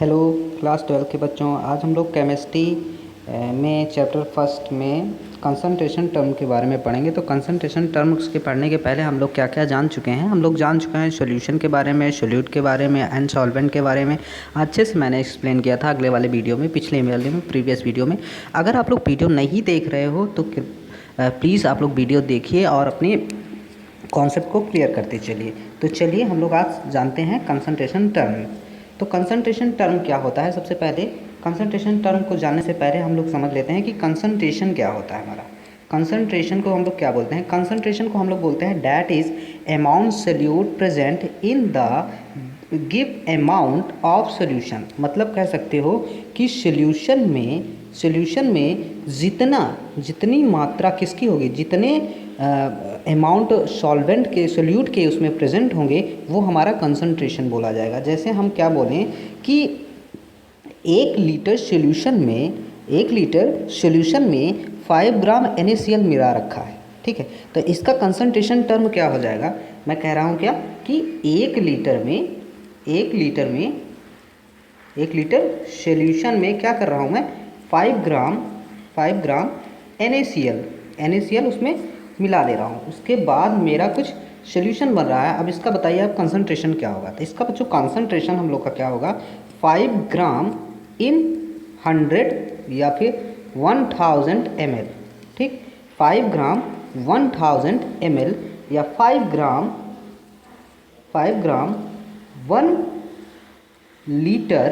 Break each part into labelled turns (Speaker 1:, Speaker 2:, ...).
Speaker 1: Hello class 12 के बच्चों, आज हम लोग केमिस्ट्री में चैप्टर फर्स्ट में कंसंट्रेशन टर्म के बारे में पढ़ेंगे। तो कंसंट्रेशन टर्म्स के पढ़ने के पहले हम लोग क्या क्या जान चुके हैं। हम लोग जान चुके हैं सॉल्यूशन के बारे में, सोल्यूट के बारे में एंड सॉल्वेंट के बारे में। अच्छे से मैंने एक्सप्लेन किया था अगले वाले वीडियो में, पिछले वाले में, प्रीवियस वीडियो में। अगर आप लोग वीडियो नहीं देख रहे हो तो प्लीज़ आप लोग वीडियो देखिए और अपनी कॉन्सेप्ट को क्लियर करते चलिए। तो चलिए हम लोग आज जानते हैं कंसंट्रेशन टर्म। तो कंसंट्रेशन टर्म क्या होता है। सबसे पहले कंसंट्रेशन टर्म को जानने से पहले हम लोग समझ लेते हैं कि कंसंट्रेशन क्या होता है। हमारा कंसंट्रेशन को हम लोग क्या बोलते हैं। कंसंट्रेशन को हम लोग बोलते हैं that is amount solute present in the give amount of solution. मतलब कह सकते हो कि सोल्यूशन में जितनी मात्रा किसकी होगी, जितने अमाउंट सॉल्वेंट के, सोल्यूट के उसमें प्रेजेंट होंगे, वो हमारा कंसंट्रेशन बोला जाएगा। जैसे हम क्या बोलें कि 1 लीटर सोल्यूशन में 5 ग्राम NaCl मिला रखा है। ठीक है, तो इसका कंसंट्रेशन टर्म क्या हो जाएगा। मैं कह रहा हूँ क्या कि 1 लीटर सोल्यूशन में क्या कर रहा हूँ मैं, 5 ग्राम NaCl उसमें मिला दे रहा हूँ। उसके बाद मेरा कुछ सोल्यूशन बन रहा है। अब इसका बताइए आप कंसंट्रेशन क्या होगा। तो इसका बच्चों कंसंट्रेशन हम लोग का क्या होगा, 5 ग्राम इन 100 या फिर 1000 ml। ठीक, 5 ग्राम 1000 ml या 5 ग्राम 1 लीटर,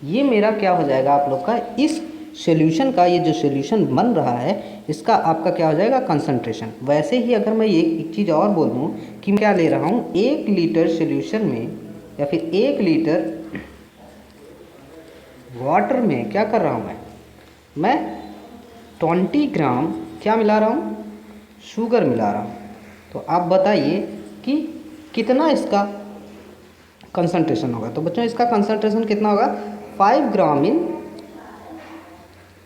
Speaker 1: ये मेरा क्या हो जाएगा आप लोग का, इस सॉल्यूशन का, ये जो सॉल्यूशन बन रहा है इसका आपका क्या हो जाएगा, कंसंट्रेशन। वैसे ही अगर मैं ये एक चीज़ और बोल दूँ कि मैं क्या ले रहा हूँ, 1 लीटर सॉल्यूशन में या फिर 1 लीटर वाटर में क्या कर रहा हूँ मैं 20 ग्राम क्या मिला रहा हूँ, शुगर मिला रहा हूँ। तो आप बताइए कि कितना इसका कंसंट्रेशन होगा। तो बच्चों इसका कंसंट्रेशन कितना होगा, 5 ग्राम इन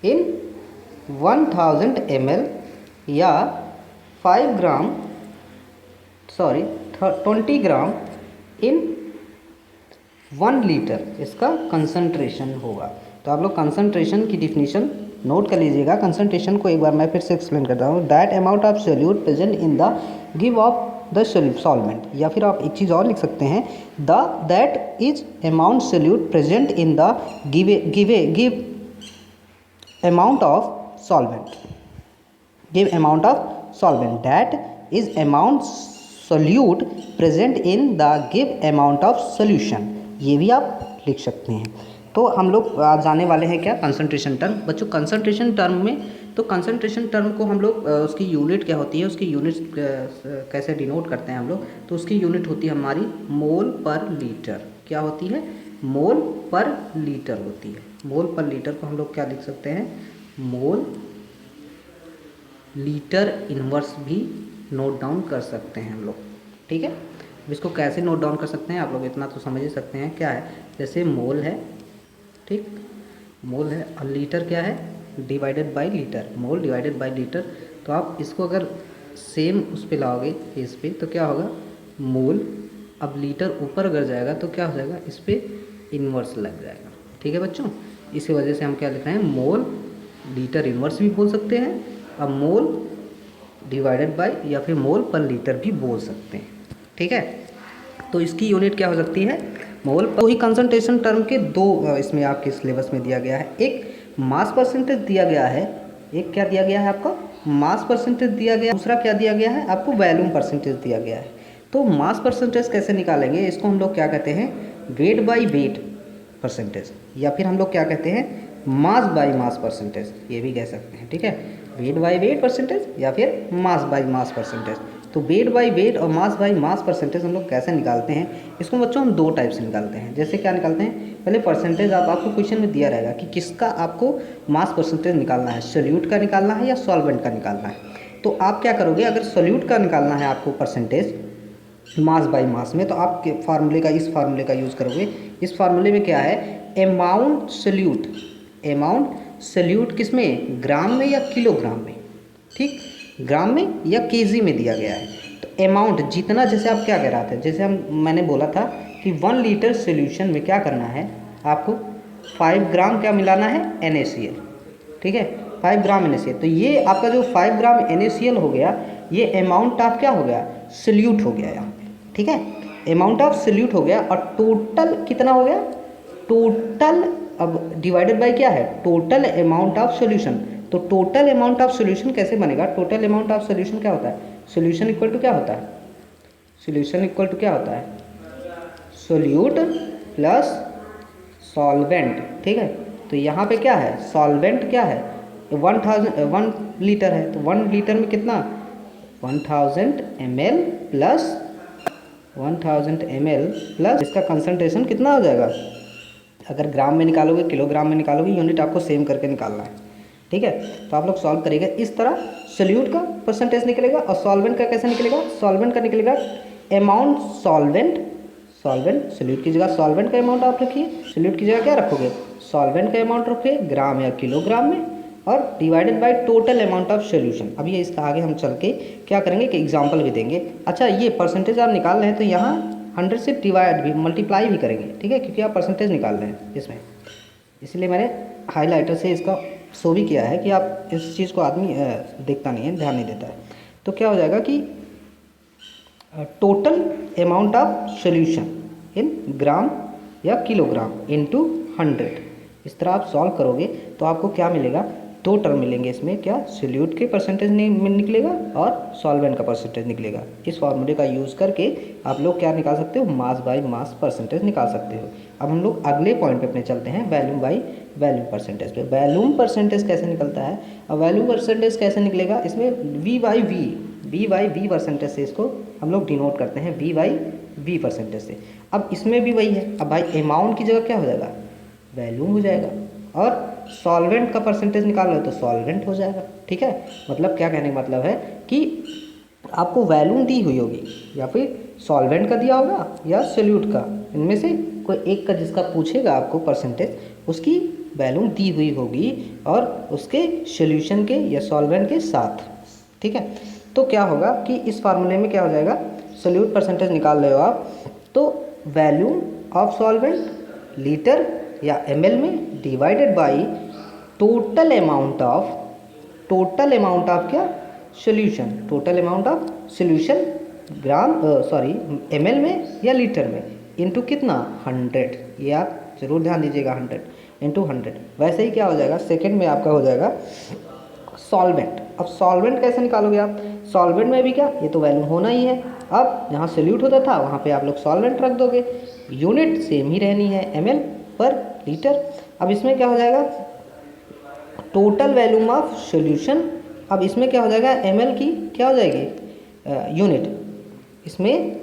Speaker 1: 1000 ml या 20 ग्राम इन 1 लीटर, इसका कंसंट्रेशन होगा। तो आप लोग कंसंट्रेशन की डिफिनीशन नोट कर लीजिएगा। कंसंट्रेशन को एक बार मैं फिर से एक्सप्लेन करता हूँ। That amount of solute present in the give of the solvent, या फिर आप एक चीज़ और लिख सकते हैं, that is amount solute present in the give amount of solvent, that is amount solute present in the give amount of solution। ये भी आप लिख सकते हैं। तो हम लोग आज जाने वाले हैं क्या, कंसंट्रेशन टर्म। बच्चों कंसंट्रेशन टर्म में, तो कंसंट्रेशन टर्म को हम लोग उसकी यूनिट क्या होती है, उसकी यूनिट कैसे डिनोट करते हैं हम लोग। तो उसकी यूनिट होती है हमारी मोल पर लीटर। क्या होती है, मोल पर लीटर होती है। मोल पर लीटर को हम लोग क्या लिख सकते हैं, मोल लीटर इनवर्स भी नोट डाउन कर सकते हैं हम लोग। ठीक है, इसको कैसे नोट डाउन कर सकते हैं आप लोग इतना तो समझ ही सकते हैं। क्या है, जैसे मोल है, ठीक, मोल है, और लीटर क्या है, divided by litre, mole divided by litre. तो आप इसको अगर सेम उस पर लाओगे इस पर, तो क्या होगा, मोल, अब लीटर ऊपर अगर जाएगा तो क्या हो जाएगा, इस पर इन्वर्स लग जाएगा। ठीक है बच्चों, इसी वजह से हम क्या लिख रहे हैं, मोल लीटर इन्वर्स भी बोल सकते हैं, अब मोल डिवाइडेड बाय या फिर मोल पर लीटर भी बोल सकते हैं। ठीक है, तो इसकी यूनिट क्या हो सकती है, मोल पर। वही कंसंट्रेशन टर्म के दो इसमें आपके सिलेबस में दिया गया है। एक मास परसेंटेज दिया गया है, एक क्या दिया गया है आपको, मास परसेंटेज दिया गया, दूसरा क्या दिया गया है आपको, वॉल्यूम परसेंटेज दिया गया है। तो मास परसेंटेज कैसे निकालेंगे, इसको हम लोग क्या कहते हैं, वेट बाई वेट परसेंटेज, या फिर हम लोग क्या कहते हैं, मास बाई मास परसेंटेज, ये भी कह सकते हैं। ठीक है, वेट बाई वेट परसेंटेज या फिर मास बाई मास परसेंटेज। तो वेट बाई वेट और मास बाई मास परसेंटेज हम लोग कैसे निकालते हैं, इसको बच्चों हम 2 टाइप से निकालते हैं। जैसे क्या निकालते हैं, पहले परसेंटेज आपको क्वेश्चन में दिया रहेगा कि किसका आपको मास परसेंटेज निकालना है, सोल्यूट का निकालना है या सॉल्वेंट का निकालना है। तो आप क्या करोगे, अगर सोल्यूट का निकालना है आपको परसेंटेज मास बाई मास में, तो आप फार्मूले का, इस फार्मूले का यूज़ करोगे। इस फार्मूले में क्या है, अमाउंट सोल्यूट किस में, ग्राम में या किलोग्राम में। ठीक, ग्राम में या केजी में दिया गया है। तो अमाउंट जितना, जैसे आप क्या कह रहा था, जैसे मैंने बोला था कि 1 लीटर सोल्यूशन में क्या करना है आपको, 5 ग्राम क्या मिलाना है, NaCl, ठीक है, 5 ग्राम NaCl। तो ये आपका जो 5 ग्राम NaCl हो गया, ये अमाउंट ऑफ क्या हो गया, सोल्यूट हो गया यहाँ पे, ठीक है, अमाउंट ऑफ सोल्यूट हो गया। और टोटल कितना हो गया, टोटल, अब डिवाइडेड बाय क्या है, टोटल अमाउंट ऑफ सॉल्यूशन। तो टोटल अमाउंट ऑफ सॉल्यूशन कैसे बनेगा, टोटल अमाउंट ऑफ सॉल्यूशन क्या होता है, सॉल्यूशन इक्वल टू क्या होता है, सॉल्यूशन इक्वल टू क्या होता है, सोल्यूट प्लस सॉल्वेंट, ठीक है। तो यहाँ पे क्या है, सॉल्वेंट क्या है, 1 लीटर है, तो 1 लीटर में कितना, 1000 ml प्लस 1000 ml प्लस इसका कंसनट्रेशन कितना हो जाएगा, अगर ग्राम में निकालोगे, किलोग्राम में निकालोगे, यूनिट आपको सेम करके निकालना है, ठीक है। तो आप लोग सॉल्व करेंगे इस तरह, सोल्यूट का परसेंटेज निकलेगा और सॉल्वेंट का कैसे निकलेगा, सॉल्वेंट का निकलेगा अमाउंट सॉल्वेंट, सॉल्वेंट सोल्यूट की जगह सॉल्वेंट का अमाउंट आप रखिए, सोल्यूट की जगह क्या रखोगे, सॉल्वेंट का अमाउंट रखिए ग्राम या किलोग्राम में, और divided by total amount of solution. अभी इसका आगे हम चल के क्या करेंगे कि एग्जांपल भी देंगे। अच्छा, ये परसेंटेज आप निकाल रहे हैं तो यहाँ 100 से डिवाइड भी, मल्टीप्लाई भी करेंगे, ठीक है, क्योंकि आप परसेंटेज निकाल रहे हैं इसमें, इसलिए मैंने हाईलाइटर से इसका शो भी किया है कि आप इस चीज़ को आदमी देखता नहीं है, ध्यान नहीं देता है। तो क्या हो जाएगा कि total amount of solution in gram या किलोग्राम इनटू 100, इस तरह आप सॉल्व करोगे तो आपको क्या मिलेगा, 2 टर्म मिलेंगे इसमें, क्या, सोल्यूट के परसेंटेज निकलेगा और सॉल्वेंट का परसेंटेज निकलेगा। इस फॉर्मूले का यूज़ करके आप लोग क्या निकाल सकते हो, मास बाय मास परसेंटेज निकाल सकते हो। अब हम लोग अगले पॉइंट पे अपने चलते हैं, वैल्यूम बाय वैल्यूम परसेंटेज पे। वैल्यूम परसेंटेज कैसे निकलता है, अब वैल्यूम परसेंटेज कैसे निकलेगा, इसमें V बाई वी परसेंटेज से इसको हम लोग डिनोट करते हैं, V बाई वी परसेंटेज से। अब इसमें भी वही है, अब भाई अमाउंट की जगह क्या हो जाएगा, वैल्यूम हो जाएगा, और सॉल्वेंट का परसेंटेज निकाल रहे हो तो सॉल्वेंट हो जाएगा, ठीक है। मतलब क्या कहने का मतलब है कि आपको वैल्यूम दी हुई होगी, या फिर सॉल्वेंट का दिया होगा या सोल्यूट का, इनमें से कोई एक का जिसका पूछेगा आपको परसेंटेज, उसकी वैल्यूम दी हुई होगी और उसके सोल्यूशन के या सॉल्वेंट के साथ, ठीक है। तो क्या होगा कि इस फार्मूले में क्या हो जाएगा, सोल्यूट परसेंटेज निकाल रहे हो आप, तो वैल्यूम ऑफ सॉल्वेंट लीटर या ml में divided by total amount of क्या, solution, total amount of solution gram ml में या लीटर में, इनटू कितना, 100, ये आप जरूर ध्यान दीजिएगा, 100 इंटू 100। वैसे ही क्या हो जाएगा, सेकंड में आपका हो जाएगा सॉल्वेंट। अब सॉल्वेंट कैसे निकालोगे आप, सॉल्वेंट में भी क्या, ये तो वैल्यू होना ही है, अब जहाँ सोल्यूट होता था वहाँ पे आप लोग सॉल्वेंट रख दोगे, यूनिट सेम ही रहनी है, ml पर लीटर। अब इसमें क्या हो जाएगा, टोटल वैल्यूम ऑफ सॉल्यूशन, अब इसमें क्या हो जाएगा, ml की क्या हो जाएगी, यूनिट, इसमें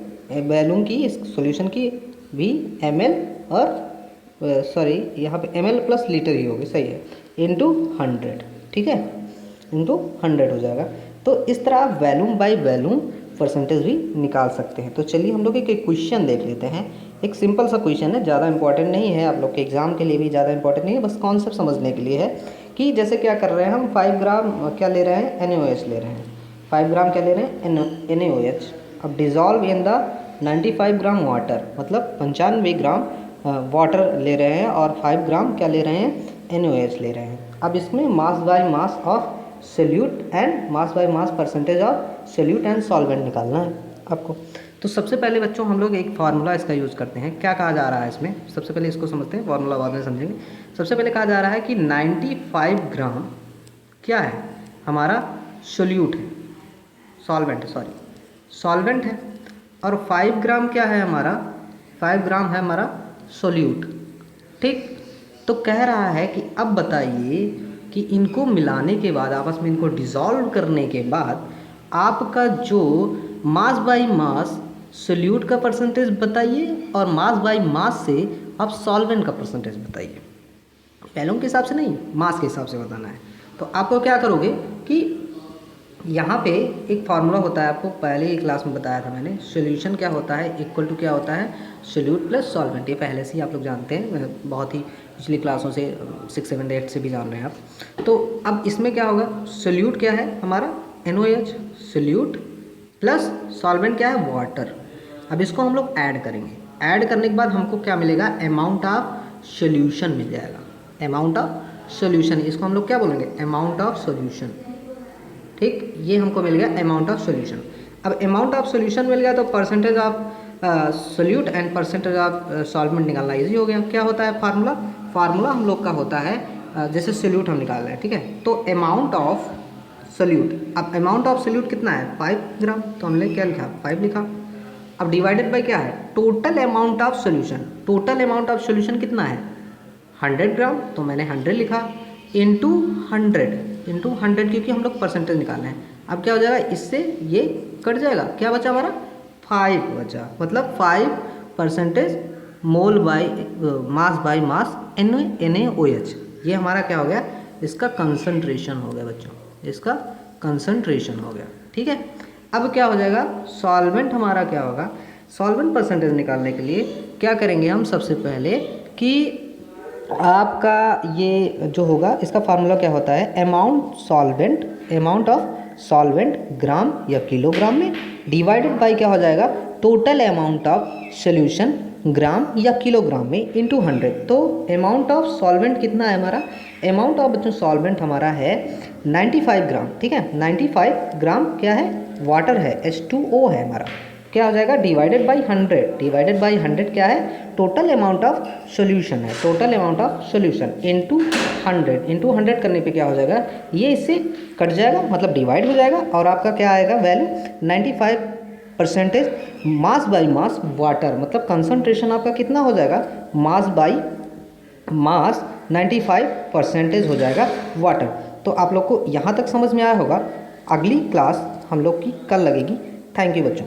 Speaker 1: वैल्यूम की, इस सॉल्यूशन की भी ml और यहाँ पे ml प्लस लीटर ही होगी, सही है, इंटू 100, ठीक है, इंटू 100 हो जाएगा। तो इस तरह आप वैल्यूम बाय वैल्यूम परसेंटेज भी निकाल सकते हैं। तो चलिए हम लोग एक क्वेश्चन देख लेते हैं, एक सिंपल सा क्वेश्चन है, ज़्यादा इंपॉर्टेंट नहीं है, आप लोग के एग्जाम के लिए भी ज़्यादा इंपॉर्टेंट नहीं है, बस कॉन्सेप्ट समझने के लिए है कि जैसे क्या कर रहे हैं हम, 5 ग्राम क्या ले रहे हैं, NaOH ले रहे हैं, 5 ग्राम क्या ले रहे हैं, NaOH। अब dissolve in the 95 gram water, मतलब 95 ग्राम वाटर ले रहे हैं और 5 ग्राम क्या ले रहे हैं, NaOH ले रहे हैं। अब इसमें mass by mass of solute and mass by mass percentage of solute and solvent निकालना है आपको। तो सबसे पहले बच्चों हम लोग एक फार्मूला इसका यूज़ करते हैं, क्या कहा जा रहा है इसमें, सबसे पहले इसको समझते हैं, फार्मूला बाद में समझेंगे। सबसे पहले कहा जा रहा है कि 95 ग्राम क्या है, हमारा सोल्यूट है, सॉल्वेंट है, और 5 ग्राम क्या है हमारा, 5 ग्राम है हमारा सोल्यूट, ठीक। तो कह रहा है कि अब बताइए कि इनको मिलाने के बाद, आपस में इनको डिज़ोल्व करने के बाद, आपका जो मास बाय मास सोल्यूट का परसेंटेज बताइए और मास बाय मास से आप सॉल्वेंट का परसेंटेज बताइए। वैल्यूम के हिसाब से नहीं, मास के हिसाब से बताना है। तो आपको क्या करोगे कि यहाँ पे एक फार्मूला होता है, आपको पहले ही क्लास में बताया था मैंने, सोल्यूशन क्या होता है, इक्वल टू क्या होता है, सोल्यूट प्लस सॉल्वेंट। ये पहले से ही आप लोग जानते हैं, बहुत ही पिछली क्लासों से 6, 7, 8 से भी जान रहे हैं आप। तो अब इसमें क्या होगा, सोल्यूट क्या है हमारा, NaOH, सोल्यूट प्लस सॉल्वेंट क्या है, वाटर। अब इसको हम लोग ऐड करेंगे, ऐड करने के बाद हमको क्या मिलेगा, अमाउंट ऑफ सोल्यूशन मिल जाएगा, अमाउंट ऑफ सोल्यूशन, इसको हम लोग क्या बोलेंगे, अमाउंट ऑफ सोल्यूशन। ठीक, ये हमको मिल गया अमाउंट ऑफ सोल्यूशन। अब अमाउंट ऑफ सोल्यूशन मिल गया तो percentage of solute and percentage of solvent निकालना ईजी हो गया। क्या होता है फार्मूला, फार्मूला हम लोग का होता है जैसे सोल्यूट हम निकाल रहे हैं, ठीक है, तो अमाउंट ऑफ सोल्यूट, अब अमाउंट ऑफ सोल्यूट कितना है 5 ग्राम, तो हमने क्या लिखा 5 लिखा। अब डिवाइडेड बाय क्या है, total amount of solution, total amount of solution कितना है 100 ग्राम, तो मैंने 100 लिखा, इंटू 100 क्योंकि हम लोग परसेंटेज निकालना है। अब क्या हो जाएगा, इससे ये कट जाएगा, क्या बचा हमारा 5 बचा, मतलब 5% mole by mass by mass NaOH, ये हमारा क्या हो गया, इसका कंसंट्रेशन हो गया बच्चों, इसका कंसंट्रेशन हो गया। ठीक है, अब क्या हो जाएगा, सॉल्वेंट हमारा क्या होगा, सॉल्वेंट परसेंटेज निकालने के लिए क्या करेंगे हम, सबसे पहले कि आपका ये जो होगा इसका फार्मूला क्या होता है, अमाउंट ऑफ सॉल्वेंट ग्राम या किलोग्राम में डिवाइडेड बाय क्या हो जाएगा, टोटल अमाउंट ऑफ सोल्यूशन ग्राम या किलोग्राम में इंटू 100। तो अमाउंट ऑफ सॉल्वेंट कितना है हमारा, अमाउंट ऑफ बच्चों सॉल्वेंट हमारा है 95 ग्राम। ठीक है, 95 ग्राम क्या है, वाटर है, H2O है हमारा, क्या हो जाएगा डिवाइडेड बाई 100 क्या है, टोटल अमाउंट ऑफ सोल्यूशन है, total amount of solution into 100 करने पे क्या हो जाएगा, ये इससे कट जाएगा, मतलब डिवाइड हो जाएगा, और आपका क्या आएगा value 95% mass by mass water, मतलब कंसंट्रेशन आपका कितना हो जाएगा, मास बाई मास 95% हो जाएगा वाटर। तो आप लोग को यहाँ तक समझ में आया होगा, अगली क्लास हम लोग की कल लगेगी। थैंक यू बच्चों।